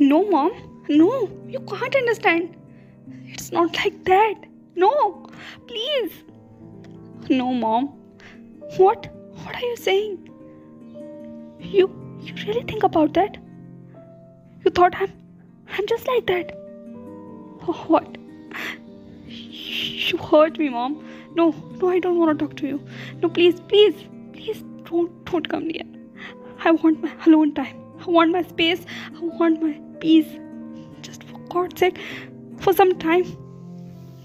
No, mom. No, you can't understand. It's not like that. No, please. No, mom. What? What are you saying? You really think about that? You thought I'm just like that. What? You hurt me, mom. No, I don't want to talk to you. No, please, don't come near. I want my alone time. I want my space. I want my peace. Just for God's sake, for some time,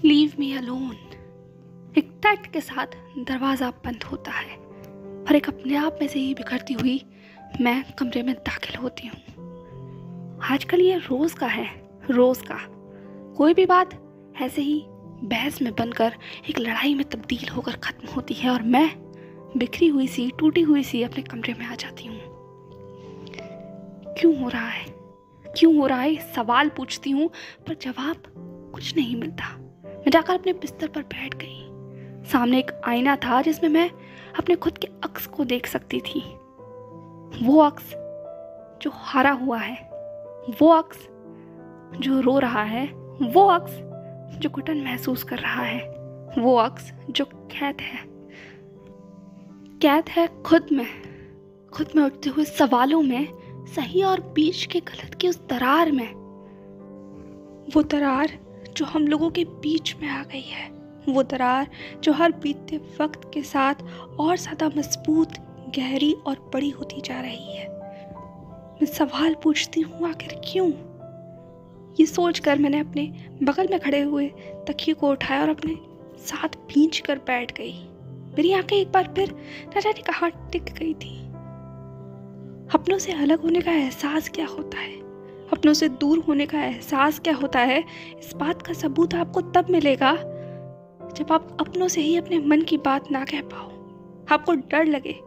leave me alone. एक TET के साथ दरवाज़ा बंद होता है और एक अपने आप में से ही बिखरती हुई मैं कमरे में दाखिल होती हूँ। आजकल ये रोज़ का है, रोज़ का। कोई भी बात ऐसे ही बहस में बनकर एक लड़ाई में तब्दील होकर ख़त्म होती है और मैं बिखरी हुई सी, टूटी हुई सी अपने कमरे में आ जाती हूँ। क्यों हो रहा है, क्यों हो रहा है, सवाल पूछती हूँ पर जवाब कुछ नहीं मिलता। मैं जाकर अपने बिस्तर पर बैठ गई। सामने एक आईना था जिसमें मैं अपने खुद के अक्स को देख सकती थी। वो अक्स जो हारा हुआ है, वो अक्स जो रो रहा है, वो अक्स जो घुटन महसूस कर रहा है, वो अक्स जो कैद है खुद में उठते हुए सवालों में, सही और बीच के गलत की उस दरार में। वो दरार जो हम लोगों के बीच में आ गई है, वो दरार जो हर बीतते वक्त के साथ और ज़्यादा मजबूत, गहरी और बड़ी होती जा रही है। मैं सवाल पूछती हूँ, आखिर क्यों? ये सोचकर मैंने अपने बगल में खड़े हुए तकिए को उठाया और अपने साथ भींच कर बैठ गई। मेरी आंखें एक बार फिर न जाने कहाँ टिक गई थी। अपनों से अलग होने का एहसास क्या होता है, अपनों से दूर होने का एहसास क्या होता है, इस बात का सबूत आपको तब मिलेगा जब आप अपनों से ही अपने मन की बात ना कह पाओ। आपको डर लगे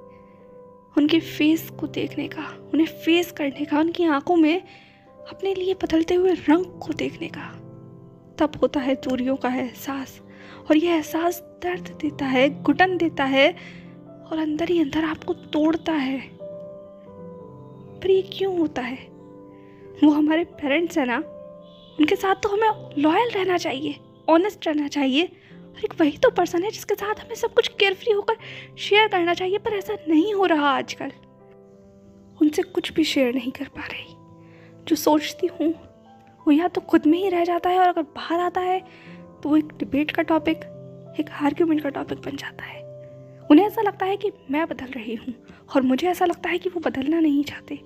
उनके फेस को देखने का, उन्हें फेस करने का, उनकी आंखों में अपने लिए बदलते हुए रंग को देखने का। तब होता है दूरियों का एहसास, और यह एहसास दर्द देता है, घुटन देता है और अंदर ही अंदर आपको तोड़ता है। पर ये क्यों होता है? वो हमारे पेरेंट्स हैं ना, उनके साथ तो हमें लॉयल रहना चाहिए, ऑनेस्ट रहना चाहिए, और एक वही तो पर्सन है जिसके साथ हमें सब कुछ केयरफ्री होकर शेयर करना चाहिए। पर ऐसा नहीं हो रहा आजकल। उनसे कुछ भी शेयर नहीं कर पा रही। जो सोचती हूँ वो या तो खुद में ही रह जाता है, और अगर बाहर आता है तो वो एक डिबेट का टॉपिक, एक आर्ग्यूमेंट का टॉपिक बन जाता है। उन्हें ऐसा लगता है कि मैं बदल रही हूँ और मुझे ऐसा लगता है कि वो बदलना नहीं चाहते।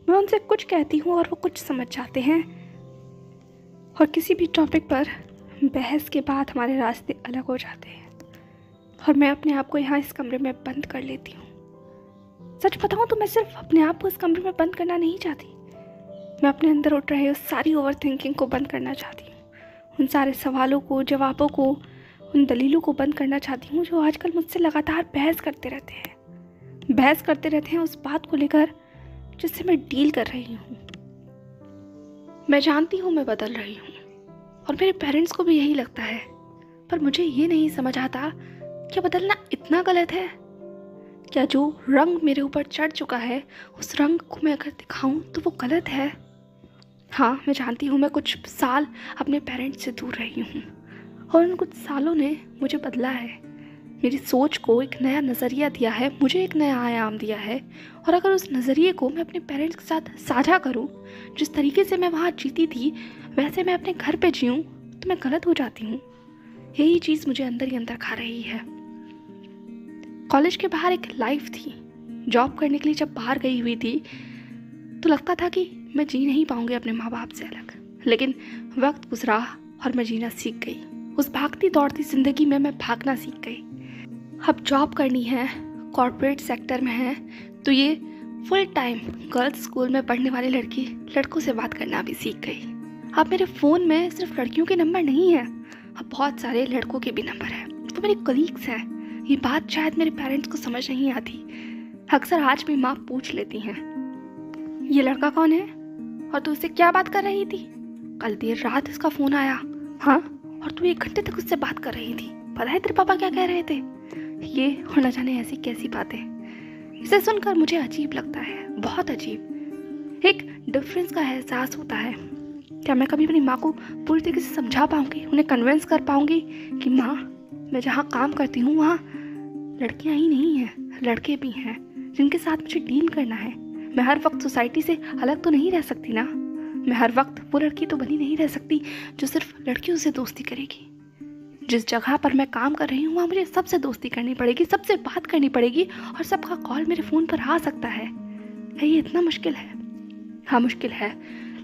मैं उनसे कुछ कहती हूँ और वो कुछ समझ जाते हैं, और किसी भी टॉपिक पर बहस के बाद हमारे रास्ते अलग हो जाते हैं और मैं अपने आप को यहाँ इस कमरे में बंद कर लेती हूँ। सच बताऊँ तो मैं सिर्फ अपने आप को इस कमरे में बंद करना नहीं चाहती। मैं अपने अंदर उठ रहे उस सारी ओवर थिंकिंग को बंद करना चाहती हूँ, उन सारे सवालों को, जवाबों को, उन दलीलों को बंद करना चाहती हूँ जो आजकल मुझसे लगातार बहस करते रहते हैं उस बात को लेकर जिससे मैं डील कर रही हूँ। मैं जानती हूँ मैं बदल रही हूँ और मेरे पेरेंट्स को भी यही लगता है, पर मुझे ये नहीं समझ आता क्या बदलना इतना गलत है? क्या जो रंग मेरे ऊपर चढ़ चुका है उस रंग को मैं अगर दिखाऊं तो वो गलत है? हाँ, मैं जानती हूँ मैं कुछ साल अपने पेरेंट्स से दूर रही हूँ और उन कुछ सालों ने मुझे बदला है, मेरी सोच को एक नया नज़रिया दिया है, मुझे एक नया आयाम दिया है। और अगर उस नज़रिए को मैं अपने पेरेंट्स के साथ साझा करूं, जिस तरीके से मैं वहाँ जीती थी वैसे मैं अपने घर पे जीऊं, तो मैं गलत हो जाती हूँ। यही चीज़ मुझे अंदर ही अंदर खा रही है। कॉलेज के बाहर एक लाइफ थी। जॉब करने के लिए जब बाहर गई हुई थी तो लगता था कि मैं जी नहीं पाऊंगी अपने माँ बाप से अलग, लेकिन वक्त गुजरा और मैं जीना सीख गई। उस भागती दौड़ती ज़िंदगी में मैं भागना सीख गई। अब जॉब करनी है, कॉर्पोरेट सेक्टर में है, तो ये फुल टाइम गर्ल्स स्कूल में पढ़ने वाली लड़की लड़कों से बात करना भी सीख गई। अब मेरे फ़ोन में सिर्फ लड़कियों के नंबर नहीं है, अब बहुत सारे लड़कों के भी नंबर हैं। वो मेरे कलीग्स हैं। ये बात शायद मेरे पेरेंट्स को समझ नहीं आती। अक्सर आज भी माँ पूछ लेती हैं, ये लड़का कौन है और तू उससे क्या बात कर रही थी? कल देर रात इसका फ़ोन आया, हाँ, और तू 1 घंटे तक उससे बात कर रही थी। पता है तेरे पापा क्या कह रहे थे? ये और न जाने ऐसी कैसी बातें। इसे सुनकर मुझे अजीब लगता है, बहुत अजीब। एक डिफरेंस का एहसास होता है। क्या मैं कभी अपनी माँ को पूरी तरीके से समझा पाऊँगी, उन्हें कन्विंस कर पाऊँगी कि माँ, मैं जहाँ काम करती हूँ वहाँ लड़कियाँ ही नहीं हैं, लड़के भी हैं जिनके साथ मुझे डील करना है। मैं हर वक्त सोसाइटी से अलग तो नहीं रह सकती ना। मैं हर वक्त वो लड़की तो बनी नहीं रह सकती जो सिर्फ लड़कियों से दोस्ती करेगी। जिस जगह पर मैं काम कर रही हूँ वहाँ मुझे सबसे दोस्ती करनी पड़ेगी, सबसे बात करनी पड़ेगी और सबका कॉल मेरे फ़ोन पर आ सकता है। ये इतना मुश्किल है? हाँ मुश्किल है।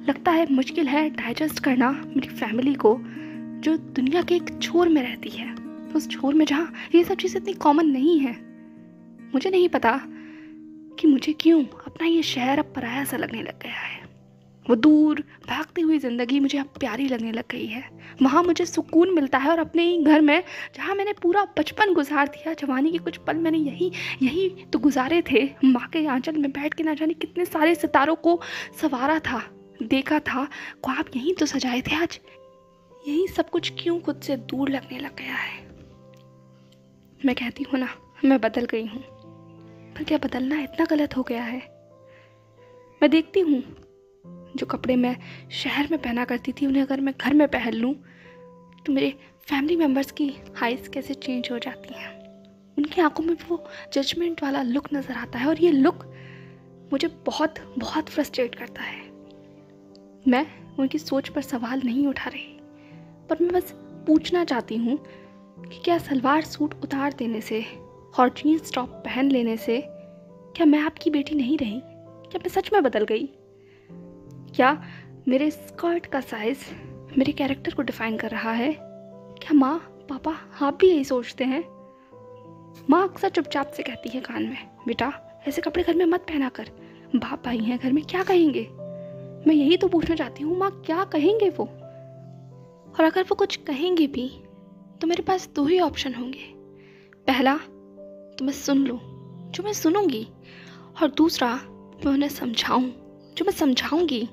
लगता है मुश्किल है डाइजेस्ट करना मेरी फैमिली को, जो दुनिया के एक छोर में रहती है, उस छोर में जहाँ ये सब चीज़ें इतनी कॉमन नहीं है। मुझे नहीं पता कि मुझे क्यों अपना ये शहर अब पराया सा लगने लग गया है। वो दूर भागती हुई ज़िंदगी मुझे अब प्यारी लगने लग गई है। वहाँ मुझे सुकून मिलता है और अपने ही घर में जहाँ मैंने पूरा बचपन गुजार दिया, जवानी के कुछ पल मैंने यही तो गुजारे थे। माँ के आंचल में बैठ के ना जाने कितने सारे सितारों को संवारा था, देखा था, ख्वाब यहीं तो सजाए थे। आज यही सब कुछ क्यों खुद से दूर लगने लग गया है? मैं कहती हूँ ना, मैं बदल गई हूँ, पर क्या बदलना इतना गलत हो गया है? मैं देखती हूँ जो कपड़े मैं शहर में पहना करती थी, उन्हें अगर मैं घर में पहन लूँ तो मेरे फैमिली मेम्बर्स की आइज़ कैसे चेंज हो जाती हैं। उनकी आंखों में वो जजमेंट वाला लुक नज़र आता है और ये लुक मुझे बहुत बहुत फ्रस्ट्रेट करता है। मैं उनकी सोच पर सवाल नहीं उठा रही, पर मैं बस पूछना चाहती हूँ कि क्या सलवार सूट उतार देने से और जीन्स टॉप पहन लेने से क्या मैं आपकी बेटी नहीं रही? क्या मैं सच में बदल गई? क्या मेरे स्कर्ट का साइज़ मेरे कैरेक्टर को डिफाइन कर रहा है? क्या माँ पापा आप भी यही सोचते हैं? माँ अक्सर चुपचाप से कहती है कान में, बेटा ऐसे कपड़े घर में मत पहना कर, बाप आई हैं घर में, क्या कहेंगे? मैं यही तो पूछना चाहती हूँ, माँ क्या कहेंगे वो? और अगर वो कुछ कहेंगे भी तो मेरे पास दो ही ऑप्शन होंगे। पहला तो मैं सुन लूँ जो मैं सुनूंगी, और दूसरा मैं उन्हें समझाऊं जो मैं समझाऊंगी।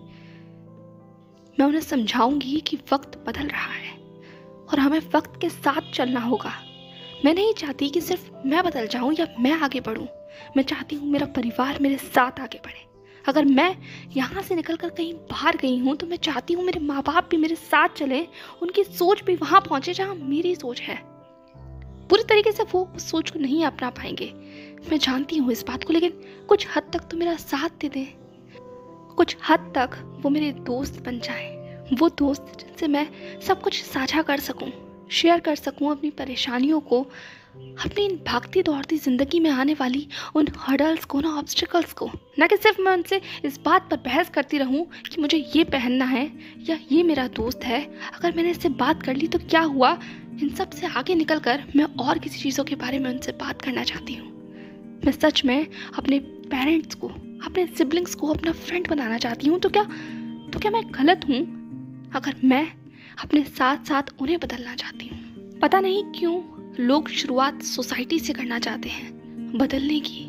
मैं उन्हें समझाऊंगी कि वक्त बदल रहा है और हमें वक्त के साथ चलना होगा। मैं नहीं चाहती कि सिर्फ मैं बदल जाऊं या मैं आगे बढ़ूं। मैं चाहती हूं मेरा परिवार मेरे साथ आगे बढ़े। अगर मैं यहाँ से निकलकर कहीं बाहर गई हूँ तो मैं चाहती हूँ मेरे माँ बाप भी मेरे साथ चले, उनकी सोच भी वहाँ पहुँचे जहाँ मेरी सोच है। पूरी तरीके से वो उस सोच को नहीं अपना पाएंगे, मैं जानती हूँ इस बात को, लेकिन कुछ हद तक तो मेरा साथ दे दें। कुछ हद तक वो मेरे दोस्त बन जाएं, वो दोस्त जिनसे मैं सब कुछ साझा कर सकूं, शेयर कर सकूं अपनी परेशानियों को, अपनी इन भागती दौड़ती ज़िंदगी में आने वाली उन हर्डल्स को, ना ऑब्स्टिकल्स को। ना कि सिर्फ मैं उनसे इस बात पर बहस करती रहूं कि मुझे ये पहनना है या ये मेरा दोस्त है। अगर मैंने इससे बात कर ली तो क्या हुआ? इन सब से आगे निकलकर मैं और किसी चीज़ों के बारे में उनसे बात करना चाहती हूँ। मैं सच में अपने पेरेंट्स को, अपने सिबलिंग्स को अपना फ्रेंड बनाना चाहती हूँ। तो क्या मैं गलत हूँ अगर मैं अपने साथ साथ उन्हें बदलना चाहती हूँ? पता नहीं क्यों लोग शुरुआत सोसाइटी से करना चाहते हैं बदलने की,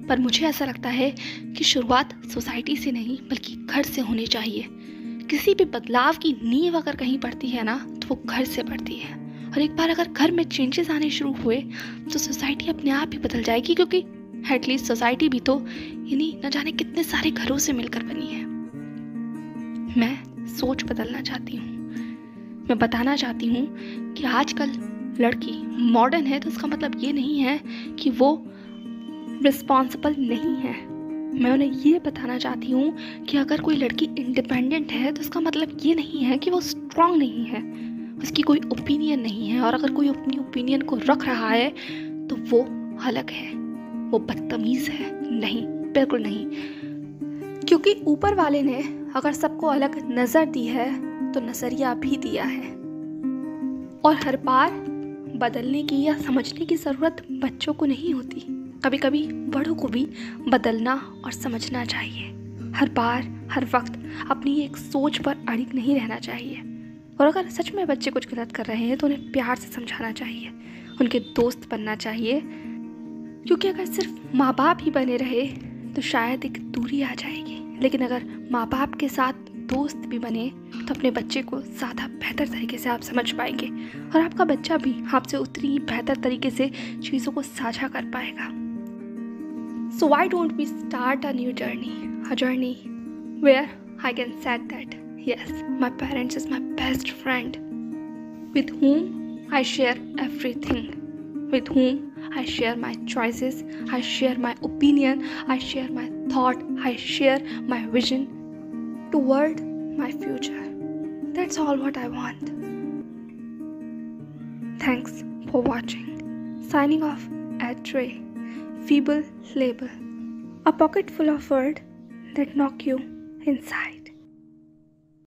पर मुझे ऐसा लगता है कि शुरुआत सोसाइटी से नहीं बल्कि घर से होनी चाहिए। किसी भी बदलाव की नींव अगर कहीं पड़ती है ना तो वो घर से पड़ती है, और एक बार अगर घर में चेंजेस आने शुरू हुए तो सोसाइटी अपने आप ही बदल जाएगी, क्योंकि एटलीस्ट सोसाइटी भी तो इन्हीं न जाने कितने सारे घरों से मिलकर बनी है। मैं सोच बदलना चाहती हूँ। मैं बताना चाहती हूँ कि आजकल लड़की मॉडर्न है तो इसका मतलब ये नहीं है कि वो रिस्पॉन्सिबल नहीं है। मैं उन्हें ये बताना चाहती हूँ कि अगर कोई लड़की इंडिपेंडेंट है तो इसका मतलब ये नहीं है कि वो स्ट्रांग नहीं है, उसकी कोई ओपिनियन नहीं है, और अगर कोई अपनी ओपिनियन को रख रहा है तो वो अलग है, वो बदतमीज है। नहीं, बिल्कुल नहीं, क्योंकि ऊपर वाले ने अगर सबको अलग नज़र दी है तो नज़रिया भी दिया है, और हर बार बदलने की या समझने की ज़रूरत बच्चों को नहीं होती। कभी कभी बड़ों को भी बदलना और समझना चाहिए। हर बार हर वक्त अपनी एक सोच पर अड़िग नहीं रहना चाहिए, और अगर सच में बच्चे कुछ गलत कर रहे हैं तो उन्हें प्यार से समझाना चाहिए, उनके दोस्त बनना चाहिए। क्योंकि अगर सिर्फ माँ बाप ही बने रहे तो शायद एक दूरी आ जाएगी, लेकिन अगर माँ बाप के साथ दोस्त भी बने तो अपने बच्चे को ज़्यादा बेहतर तरीके से आप समझ पाएंगे, और आपका बच्चा भी आपसे उतनी ही बेहतर तरीके से चीज़ों को साझा कर पाएगा। So why don't we start a new journey? A journey where I can say that yes, my parents is my best friend, with whom I share everything, with whom I share my choices, I share my opinion, I share my thought, I share my vision toward my future. That's all what I want. Thanks for watching. Signing off at Ray, Feeble Label, a pocket full of words that knock you inside.